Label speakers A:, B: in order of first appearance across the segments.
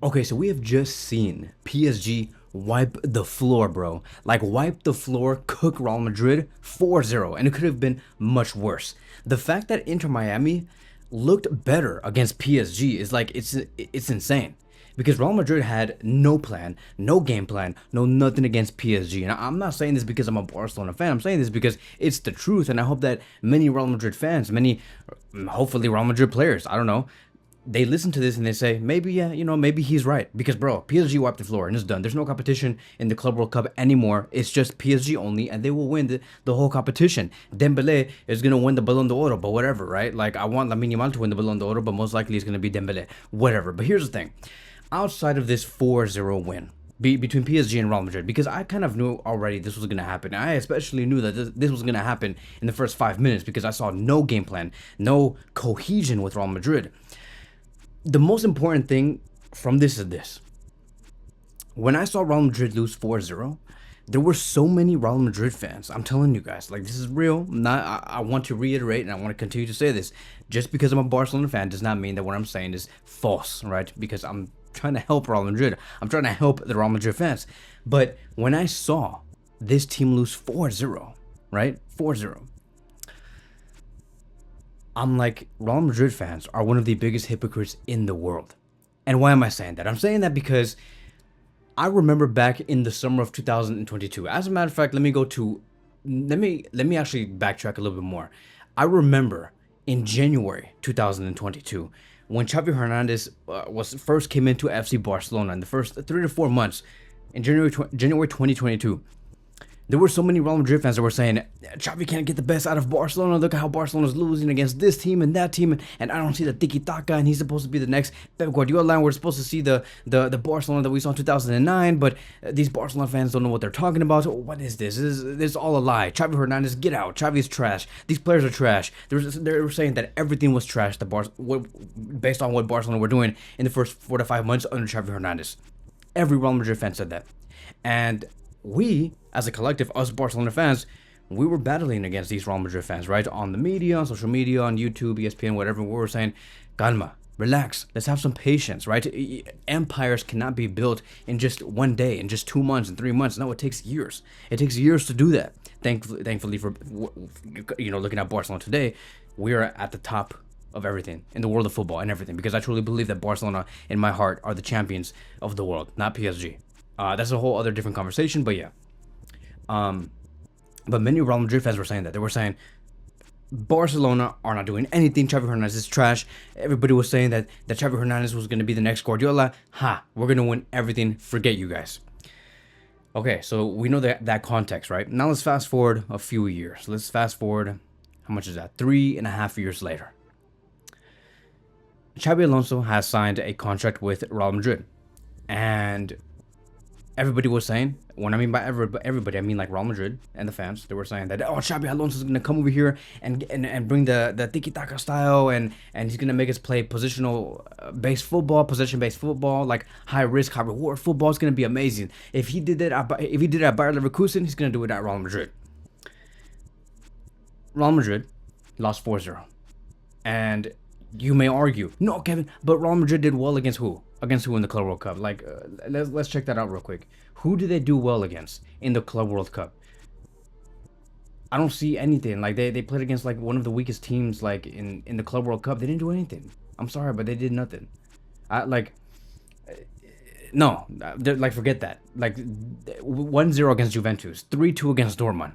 A: Okay, so we have just seen PSG wipe the floor, bro. Like, wipe the floor, cook Real Madrid 4-0, and it could have been much worse. The fact that Inter Miami looked better against PSG is like, it's insane. Because Real Madrid had no plan, no game plan, no nothing against PSG. And I'm not saying this because I'm a Barcelona fan. I'm saying this because it's the truth. And I hope that many Real Madrid fans, hopefully Real Madrid players, I don't know, they listen to this and they say, maybe, yeah, maybe he's right. Because, bro, PSG wiped the floor and it's done. There's no competition in the Club World Cup anymore. It's just PSG only, and they will win the whole competition. Dembélé is going to win the Ballon d'Or, but whatever, right? Like, I want Lamine Yamal to win the Ballon d'Or, but most likely it's going to be Dembélé. Whatever. But here's the thing. Outside of this 4-0 win between PSG and Real Madrid, because I kind of knew already this was going to happen. I especially knew that this was going to happen in the first 5 minutes because I saw no game plan, no cohesion with Real Madrid. The most important thing from this is this. When I saw Real Madrid lose 4-0, there were so many Real Madrid fans. I'm telling you guys, like, this is real. I want to reiterate, and I want to continue to say this. Just because I'm a Barcelona fan does not mean that what I'm saying is false, right? Because I'm trying to help Real Madrid. I'm trying to help the Real Madrid fans. But when I saw this team lose 4-0, right? 4-0. I'm like, Real Madrid fans are one of the biggest hypocrites in the world. And why am I saying that? I'm saying that because I remember back in the summer of 2022. As a matter of fact, let me actually backtrack a little bit more. I remember in January 2022 when Xavi Hernandez first came into FC Barcelona in the first 3 to 4 months in January 2022. There were so many Real Madrid fans that were saying, Xavi can't get the best out of Barcelona. Look at how Barcelona's losing against this team and that team. And I don't see the tiki-taka. And he's supposed to be the next Pep Guardiola. And we're supposed to see the Barcelona that we saw in 2009. But these Barcelona fans don't know what they're talking about. So what is this? This is all a lie. Xavi Hernandez, get out. Xavi's trash. These players are trash. They were saying that everything was trash based on what Barcelona were doing in the first 4 to 5 months under Xavi Hernandez. Every Real Madrid fan said that. And we, as a collective, us Barcelona fans, we were battling against these Real Madrid fans, right? On the media, on social media, on YouTube, ESPN, whatever. We were saying, calma, relax, let's have some patience, right? Empires cannot be built in just one day, in just 2 months and 3 months. No, it takes years. It takes years to do that. Thankfully for, looking at Barcelona today, we are at the top of everything in the world of football and everything, because I truly believe that Barcelona, in my heart, are the champions of the world, not PSG. That's a whole other different conversation, but yeah. But many Real Madrid fans were saying that. They were saying Barcelona are not doing anything. Xavi Hernandez is trash. Everybody was saying that Xavi Hernandez was going to be the next Guardiola. We're going to win everything. Forget you guys. Okay, so we know that context, right? Now let's fast forward a few years. Let's fast forward, how much is that? 3.5 years later. Xabi Alonso has signed a contract with Real Madrid. And everybody was saying, when I mean by everybody, I mean like Real Madrid and the fans, they were saying that, Xabi Alonso is going to come over here and bring the tiki-taka style, and he's going to make us play position-based football, like high-risk, high-reward football. It's going to be amazing. If he did it at Bayer Leverkusen, he's going to do it at Real Madrid. Real Madrid lost 4-0. And you may argue, no, Kevin, but Real Madrid did well against who? Against who in the Club World Cup? Like, let's check that out real quick. Who did they do well against in the Club World Cup? I don't see anything. Like, they played against like one of the weakest teams like in the Club World Cup. They didn't do anything. I'm sorry, but they did nothing. No, like, forget that. Like, 1-0 against Juventus, 3-2 against Dortmund.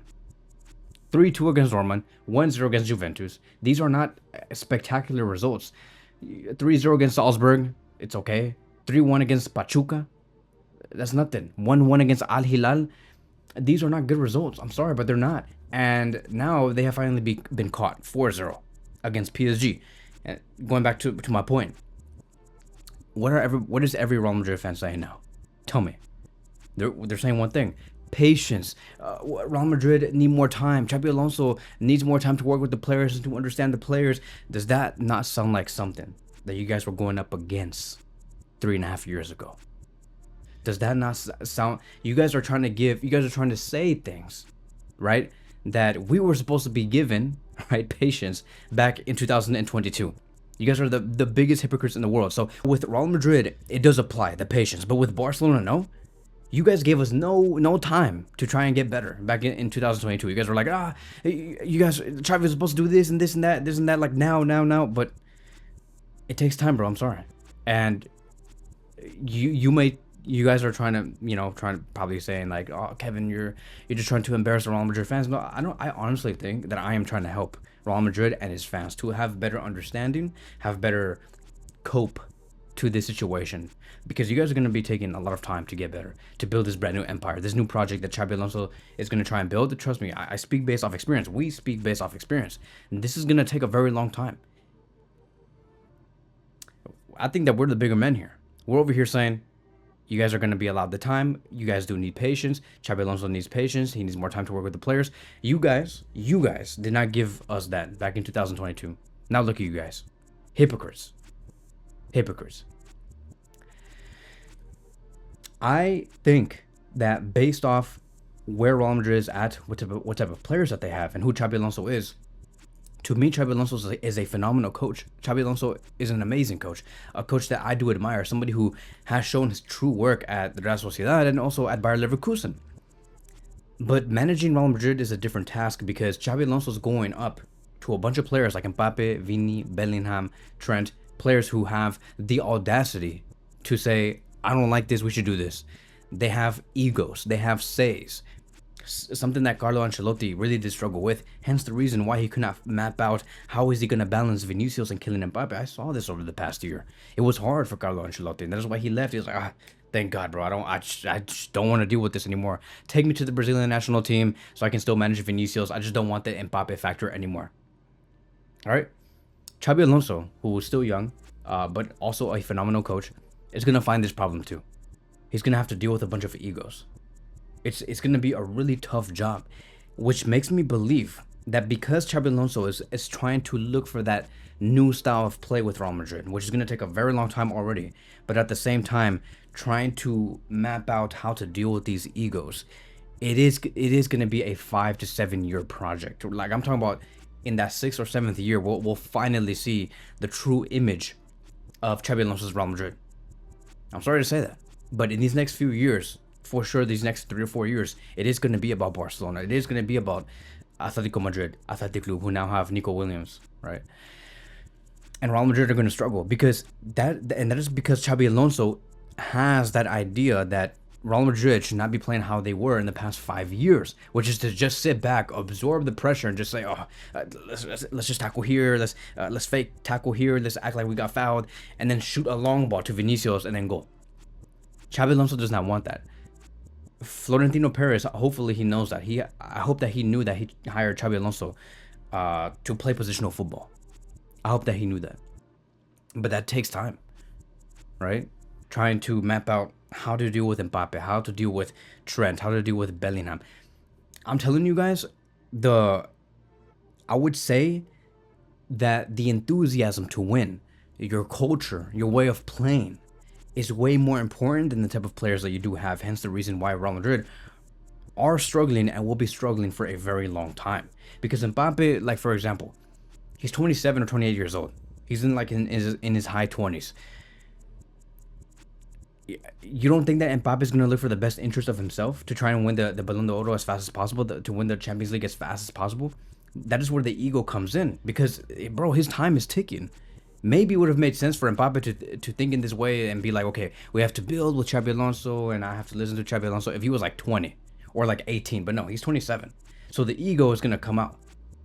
A: 3-2 against Dortmund, 1-0 against Juventus. These are not spectacular results. 3-0 against Salzburg, it's okay. 3-1 against Pachuca, that's nothing. 1-1 against Al Hilal, these are not good results. I'm sorry, but they're not. And now they have finally been caught 4-0 against PSG. And going back to my point, what is every Real Madrid fan saying now? Tell me. They're saying one thing. Patience. Real Madrid need more time. Xabi Alonso needs more time to work with the players and to understand the players. Does that not sound like something that you guys were going up against 3.5 years ago? Does that not sound... You guys are trying to say things, right, that we were supposed to be given, right, patience, back in 2022. You guys are the biggest hypocrites in the world. So with Real Madrid, it does apply, the patience. But with Barcelona, no. You guys gave us no time to try and get better back in 2022. You guys were like, you guys, Xavi is supposed to do this and this and that, like now. But it takes time, bro. I'm sorry. And you guys are trying to probably saying like, oh, Kevin, you're just trying to embarrass the Real Madrid fans. No, I honestly think that I am trying to help Real Madrid and his fans to have better understanding, have better cope to this situation, because you guys are going to be taking a lot of time to get better, to build this brand new empire, this new project that Xabi Alonso is going to try and build. Trust me, I speak based off experience. We speak based off experience. And this is going to take a very long time. I think that we're the bigger men here. We're over here saying, you guys are going to be allowed the time. You guys do need patience. Xabi Alonso needs patience. He needs more time to work with the players. You guys did not give us that back in 2022. Now look at you guys. Hypocrites. I think that based off where Real Madrid is at, what type of players that they have, and who Xabi Alonso is, to me, Xabi Alonso is a phenomenal coach. Xabi Alonso is an amazing coach, a coach that I do admire, somebody who has shown his true work at the Real Sociedad and also at Bayer Leverkusen. But managing Real Madrid is a different task, because Xabi Alonso is going up to a bunch of players like Mbappé, Vini, Bellingham, Trent, players who have the audacity to say, I don't like this, we should do this. They have egos, they have says, something that Carlo Ancelotti really did struggle with, hence the reason why he could not map out how is he going to balance Vinicius and Kylian Mbappé. I saw this over the past year. It was hard for Carlo Ancelotti, and that is why he left. He was like, thank God, bro, I just don't want to deal with this anymore. Take me to the Brazilian national team so I can still manage Vinicius. I just don't want the Mbappé factor anymore. All right, Xabi Alonso, who is still young, but also a phenomenal coach, is going to find this problem too. He's going to have to deal with a bunch of egos. It's going to be a really tough job, which makes me believe that because Xabi Alonso is trying to look for that new style of play with Real Madrid, which is going to take a very long time already, but at the same time, trying to map out how to deal with these egos, it is going to be a 5 to 7 year project. Like I'm talking about, in that 6th or 7th year, we'll finally see the true image of Xabi Alonso's Real Madrid. I'm sorry to say that, but in these next few years, for sure, these next 3 or 4 years, it is going to be about Barcelona. It is going to be about Atlético Madrid, Atlético, who now have Nico Williams, right? And Real Madrid are going to struggle because that is because Xabi Alonso has that idea that Real Madrid should not be playing how they were in the past 5 years, which is to just sit back, absorb the pressure, and just say, let's just tackle here, let's fake tackle here, let's act like we got fouled, and then shoot a long ball to Vinicius and then goal. Xabi Alonso does not want that. Florentino Perez, hopefully he knows that. I hope that he knew that he hired Xabi Alonso to play positional football. I hope that he knew that. But that takes time, right? Trying to map out how to deal with Mbappé, how to deal with Trent, how to deal with Bellingham. I'm telling you guys, I would say that the enthusiasm to win, your culture, your way of playing, is way more important than the type of players that you do have. Hence the reason why Real Madrid are struggling and will be struggling for a very long time. Because Mbappé, like for example, he's 27 or 28 years old. He's in his high 20s. You don't think that Mbappé is going to look for the best interest of himself to try and win the Ballon d'Or as fast as possible, to win the Champions League as fast as possible? That is where the ego comes in, because, bro, his time is ticking. Maybe it would have made sense for Mbappé to think in this way and be like, okay, we have to build with Xabi Alonso and I have to listen to Xabi Alonso if he was like 20 or like 18. But no, he's 27. So the ego is going to come out.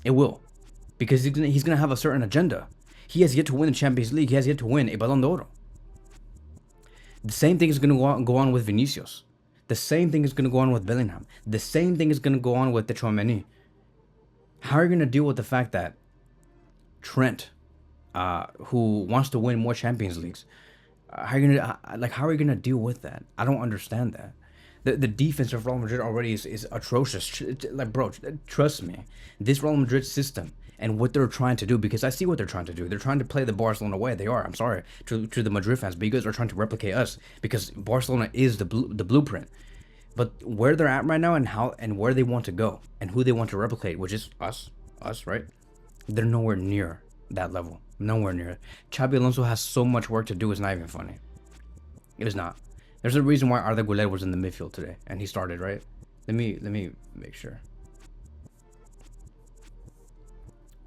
A: It will. Because he's going to have a certain agenda. He has yet to win the Champions League. He has yet to win a Ballon d'Or. The same thing is going to go on with Vinicius. The same thing is going to go on with Bellingham. The same thing is going to go on with Trophée. How are you going to deal with the fact that Trent, who wants to win more Champions Leagues, how are you gonna deal with that? I don't understand that. The defense of Real Madrid already is atrocious. Like, bro, trust me, this Real Madrid system and what they're trying to do, because I see what they're trying to do. They're trying to play the Barcelona way. They are. I'm sorry to the Madrid fans, but you guys are trying to replicate us, because Barcelona is the blueprint. But where they're at right now and where they want to go and who they want to replicate, which is us, right? They're nowhere near that level. Nowhere near it. Xabi Alonso has so much work to do. It's not even funny. It is not. There's a reason why Arda Güler was in the midfield today, and he started, right? Let me make sure.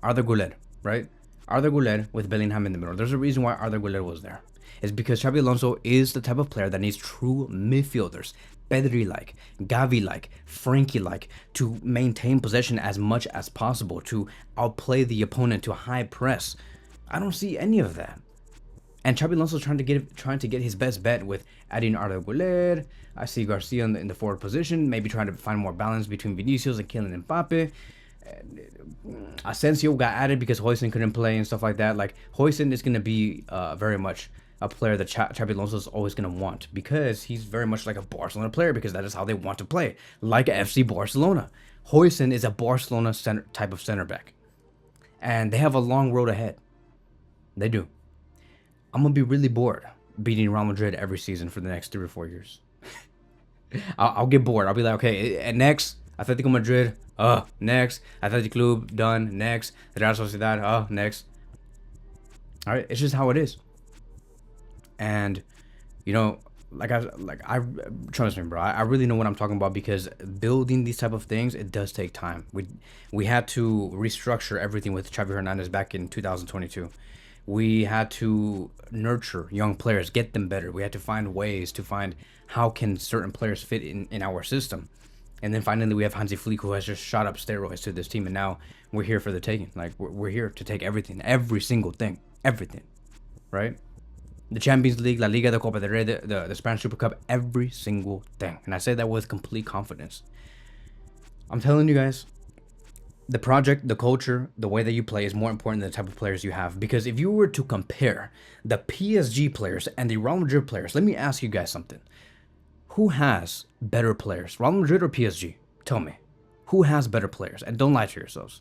A: Arda Güler, right? Arda Güler with Bellingham in the middle. There's a reason why Arda Güler was there. It's because Xabi Alonso is the type of player that needs true midfielders, Pedri-like, Gavi-like, Frankie-like, to maintain possession as much as possible, to outplay the opponent, to high press. I don't see any of that. And Xabi Alonso is trying to get his best bet with adding Arda Güler. I see Garcia in the forward position, maybe trying to find more balance between Vinicius and Kylian Mbappé. Asensio got added because Huijsen couldn't play and stuff like that. Like, Huijsen is going to be very much a player that Xabi Alonso is always going to want, because he's very much like a Barcelona player, because that is how they want to play, like FC Barcelona. Huijsen is a Barcelona type of center back, and they have a long road ahead. They do. I'm going to be really bored beating Real Madrid every season for the next 3 or 4 years. I'll get bored. I'll be like, okay, next, Atlético Madrid, next, Atlético Club, done, next, Real Sociedad, next. All right, it's just how it is. And, you know, I trust me, bro, I really know what I'm talking about, because building these type of things, it does take time. We had to restructure everything with Xavi Hernandez back in 2022. We had to nurture young players, get them better. We had to find ways to find how can certain players fit in our system. And then finally we have Hansi Flick, who has just shot up steroids to this team, and now we're here for the taking. Like, we're here to take everything, every single thing, everything, right? The Champions League, La Liga, the Copa del Rey, the Spanish Super Cup, every single thing. And I say that with complete confidence. I'm telling you guys, the project, the culture, the way that you play is more important than the type of players you have. Because if you were to compare the PSG players and the Real Madrid players, let me ask you guys something. Who has better players, Real Madrid or PSG? Tell me. Who has better players? And don't lie to yourselves.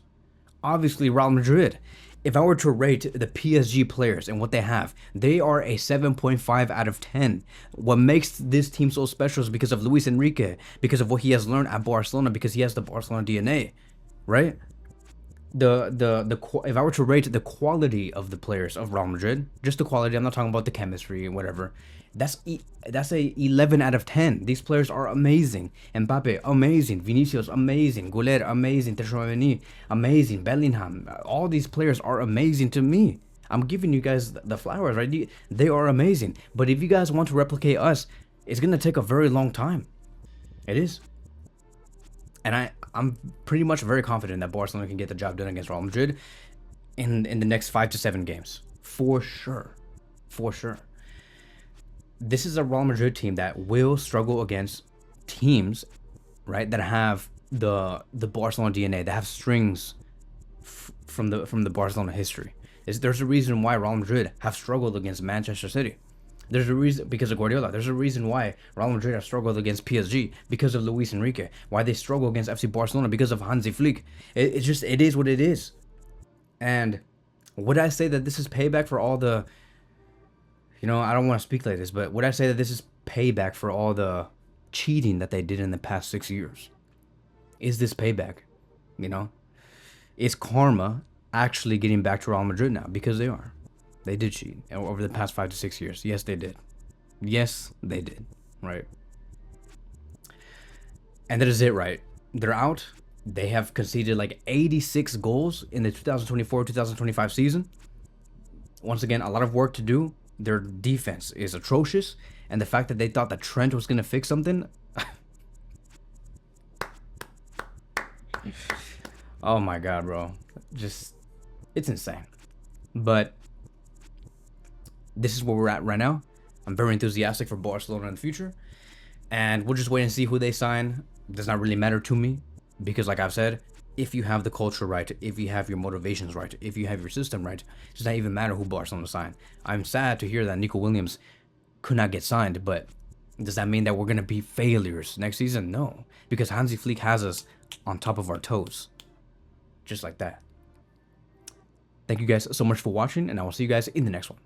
A: Obviously, Real Madrid. If I were to rate the PSG players and what they have, they are a 7.5 out of 10. What makes this team so special is because of Luis Enrique, because of what he has learned at Barcelona, because he has the Barcelona DNA, right? If I were to rate the quality of the players of Real Madrid, just the quality, I'm not talking about the chemistry and whatever, that's a 11 out of 10. These players are amazing. Mbappé, amazing. Vinicius, amazing. Güler, amazing. Trophée, amazing. Bellingham, all these players are amazing to me. I'm giving you guys the flowers, right? They are amazing. But if you guys want to replicate us, it's gonna take a very long time. It is. And I'm pretty much very confident that Barcelona can get the job done against Real Madrid in the next 5 to 7 games. For sure. For sure. This is a Real Madrid team that will struggle against teams, right, that have the Barcelona DNA, that have strings from the Barcelona history. There's a reason why Real Madrid have struggled against Manchester City. There's a reason, because of Guardiola. There's a reason why Real Madrid have struggled against PSG, because of Luis Enrique. Why they struggle against FC Barcelona, because of Hansi Flick. It is what it is. And would I say that this is payback for all the, you know, I don't want to speak like this, but would I say that this is payback for all the cheating that they did in the past 6 years? Is this payback? You know? Is karma actually getting back to Real Madrid now? Because they are. They did cheat over the past 5 to 6 years. Yes, they did. Yes, they did. Right? And that is it, right? They're out. They have conceded like 86 goals in the 2024-2025 season. Once again, a lot of work to do. Their defense is atrocious, and the fact that they thought that Trent was gonna fix something, oh my god, bro, just, it's insane. But this is where we're at right now. I'm very enthusiastic for Barcelona in the future, and we'll just wait and see who they sign. It does not really matter to me, because like I've said, if you have the culture right, if you have your motivations right, if you have your system right, it does not even matter who Barcelona signed. I'm sad to hear that Nico Williams could not get signed, but does that mean that we're going to be failures next season? No, because Hansi Flick has us on top of our toes. Just like that. Thank you guys so much for watching, and I will see you guys in the next one.